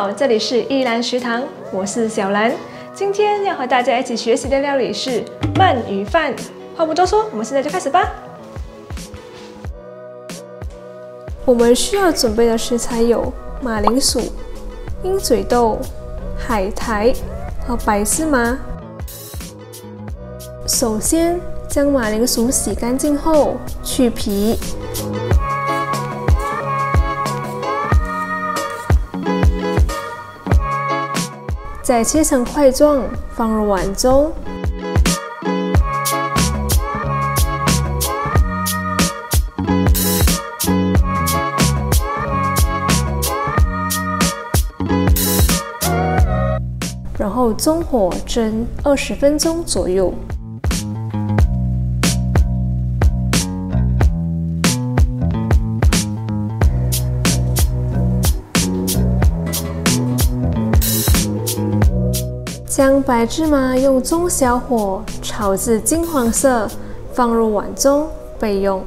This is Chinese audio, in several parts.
好，这里是依兰食堂，我是小兰。今天要和大家一起学习的料理是鳗鱼饭。话不多说，我们现在就开始吧。我们需要准备的食材有马铃薯、鹰嘴豆、海苔和白芝麻。首先，将马铃薯洗干净后去皮。 再切成块状，放入碗中。然后中火蒸20分钟左右。 将白芝麻用中小火炒至金黄色，放入碗中备用。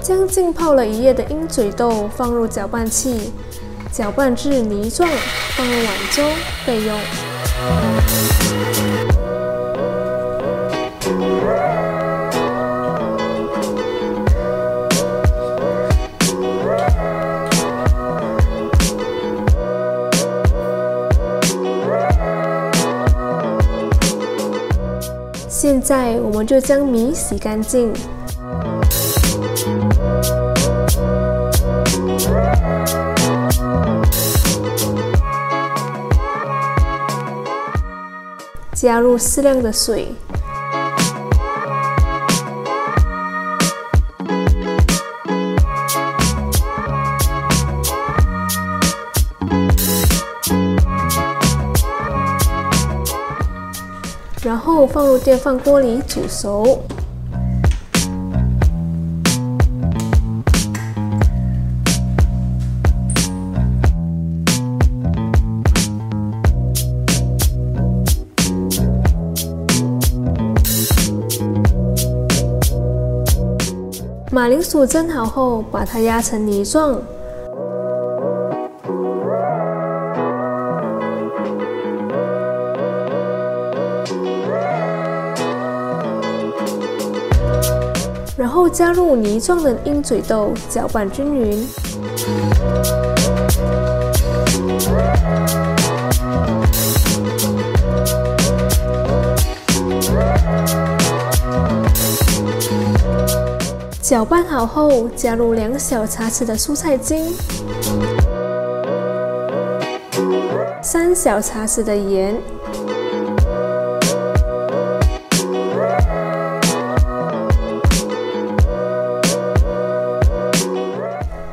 将浸泡了1夜的鹰嘴豆放入搅拌器，搅拌至泥状，放入碗中备用。现在我们就将米洗干净。 加入适量的水，然后放入电饭锅里煮熟。 马铃薯蒸好后，把它压成泥状。然后加入泥状的鹰嘴豆，搅拌均匀。搅拌好后，加入2小茶匙的蔬菜精，3小茶匙的盐，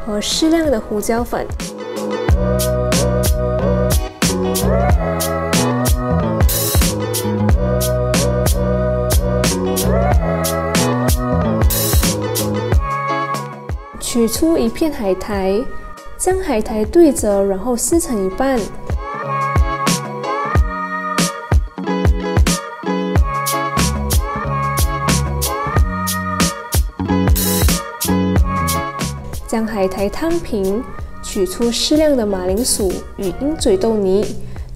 和适量的胡椒粉。 取出一片海苔，将海苔对折，然后撕成一半。将海苔摊平，取出适量的马铃薯与鹰嘴豆泥，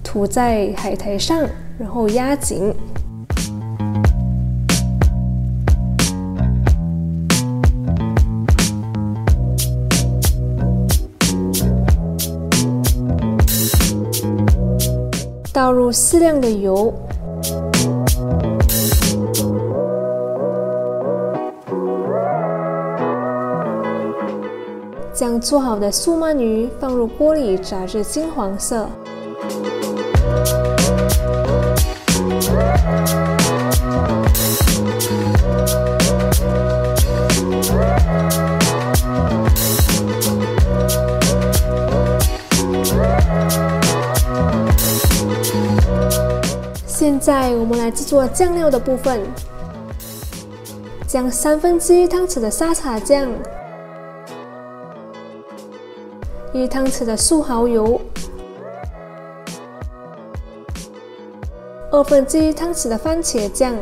涂在海苔上，然后压紧。 倒入适量的油，将做好的素鳗鱼放入锅里炸至金黄色。现在我们来制作酱料的部分。将1/3汤匙的沙茶酱1汤匙的素蚝油，1/2汤匙的番茄酱，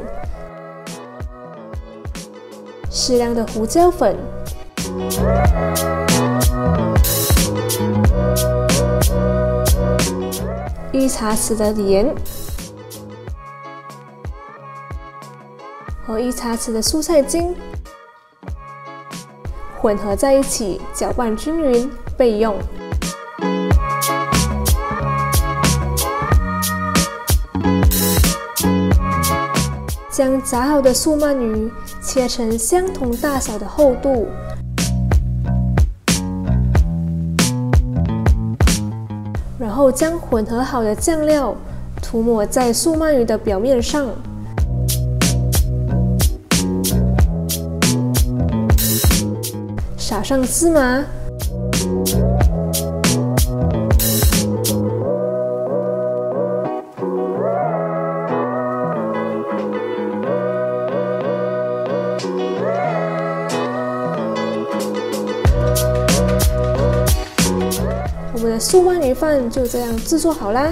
适量的胡椒粉，1茶匙的盐和1茶匙的蔬菜精，混合在一起，搅拌均匀，备用。将炸好的素鳗鱼切成相同大小的厚度，然后将混合好的酱料涂抹在素鳗鱼的表面上，撒上芝麻，我们的素鳗鱼饭就这样制作好啦。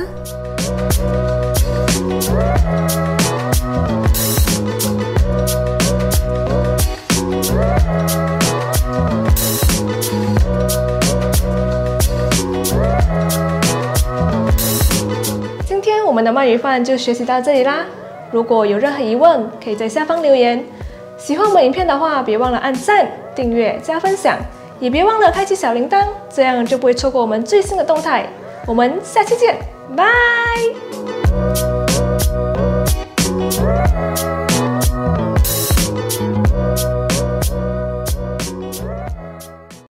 今天我们的鳗鱼饭就学习到这里啦。如果有任何疑问，可以在下方留言。喜欢我们影片的话，别忘了按赞、订阅、加分享。也别忘了开启小铃铛，这样就不会错过我们最新的动态。我们下期见，拜。